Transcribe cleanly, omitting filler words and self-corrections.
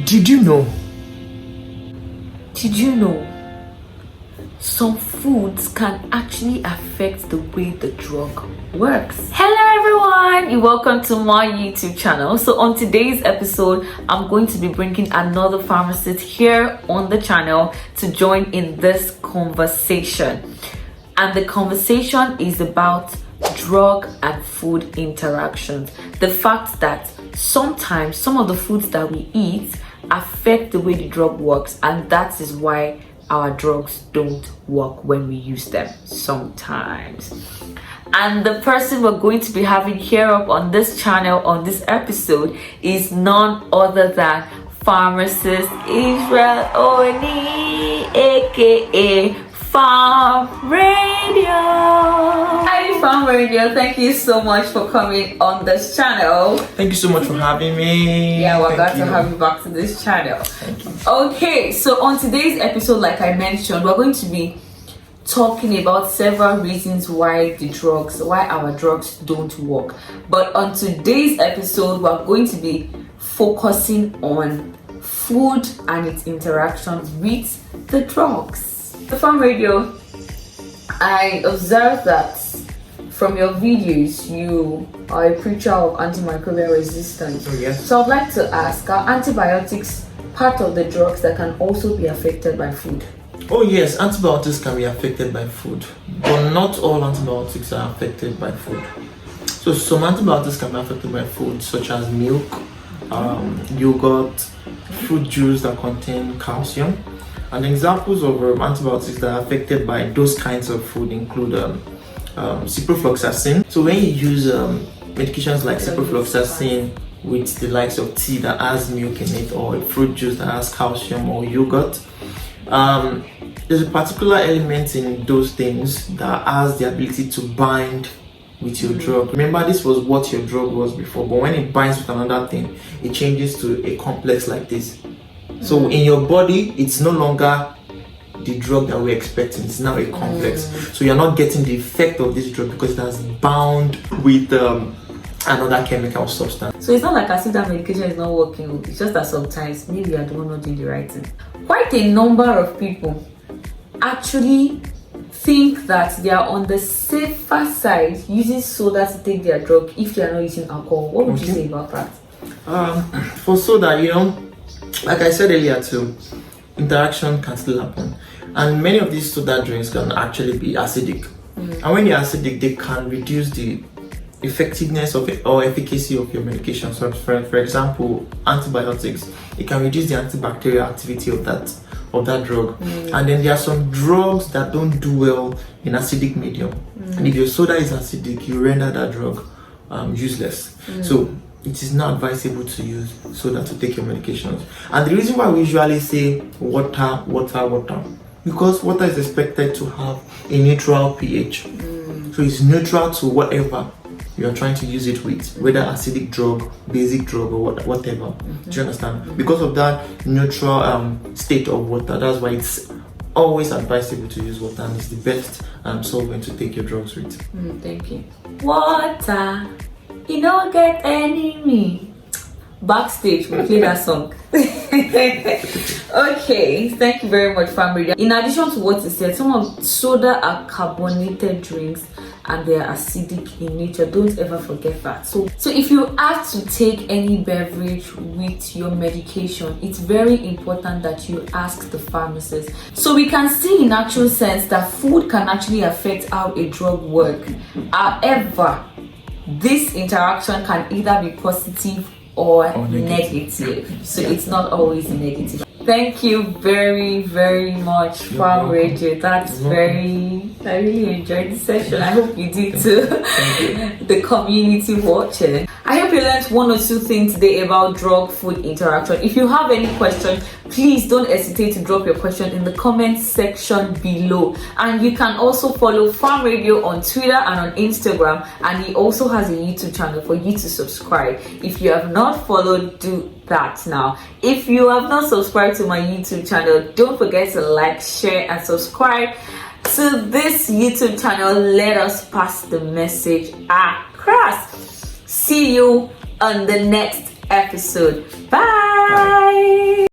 Did you know? Did you know some foods can actually affect the way the drug works? Hello everyone, and welcome to my YouTube channel. So on today's episode, I'm going to be bringing another pharmacist here on the channel to join in this conversation. And the conversation is about drug and food interactions. The fact that sometimes some of the foods that we eat affect the way the drug works, and that is why our drugs don't work when we use them sometimes. And the person we're going to be having here up on this channel on this episode is none other than pharmacist Israel Oni, aka Pharm Radio. Hi Pharm Radio, thank you so much for coming on this channel. Thank you so much for having me. Yeah, we're glad to have you back to this channel. Thank you. Okay, so on today's episode, like I mentioned, we're going to be talking about several reasons why our drugs don't work. But on today's episode, we're going to be focusing on food and its interactions with the drugs. The Pharm Radio, I observed that from your videos, you are a preacher of antimicrobial resistance. Oh, yes. So I'd like to ask, are antibiotics part of the drugs that can also be affected by food? Oh yes, antibiotics can be affected by food, but not all antibiotics are affected by food. So some antibiotics can be affected by food, such as milk, yogurt, fruit juice that contain calcium. And examples of antibiotics that are affected by those kinds of food include ciprofloxacin. So when you use medications like ciprofloxacin with the likes of tea that has milk in it, or a fruit juice that has calcium, or yogurt, there's a particular element in those things that has the ability to bind with your drug. Remember, this was what your drug was before, but when it binds with another thing, it changes to a complex like this. So in your body, it's no longer the drug that we're expecting, it's now a complex. So you're not getting the effect of this drug because it has bound with another chemical substance. So it's not like as if that medication is not working, it's just that sometimes maybe you are the one not doing the right thing. Quite a number of people actually think that they are on the safer side using soda to take their drug if they are not using alcohol. What would you say about that? For soda, like I said earlier too, interaction can still happen, and many of these soda drinks can actually be acidic. And when they're acidic, they can reduce the effectiveness of it or efficacy of your medication. So for example, antibiotics, it can reduce the antibacterial activity of that drug. And then there are some drugs that don't do well in acidic medium, and if your soda is acidic, you render that drug useless. So it is not advisable to use soda to take your medications. And the reason why we usually say water, because water is expected to have a neutral pH. So it's neutral to whatever you are trying to use it with, whether acidic drug, basic drug, or whatever. Do you understand? Because of that neutral state of water, that's why it's always advisable to use water, and it's the best solvent to take your drugs with. Thank you. Water, you don't get enemy. Backstage, we play that song. Okay, thank you very much, Pharm Radio. In addition to what you said, some of soda are carbonated drinks and they are acidic in nature. Don't ever forget that. So if you have to take any beverage with your medication, it's very important that you ask the pharmacist. So we can see in actual sense that food can actually affect how a drug works. However, this interaction can either be positive or negative. So it's not always negative. Thank you very, very much, Pharm Radio. I really enjoyed the session. I hope you did too. The community watching. I hope you learned one or two things today about drug-food interaction. If you have any questions, please don't hesitate to drop your question in the comment section below. And you can also follow Pharm Radio on Twitter and on Instagram. And he also has a YouTube channel for you to subscribe. If you have not followed, do that now. If you have not subscribed to my YouTube channel, don't forget to like, share, and subscribe to this YouTube channel. Let us pass the message across. See you on the next episode. Bye.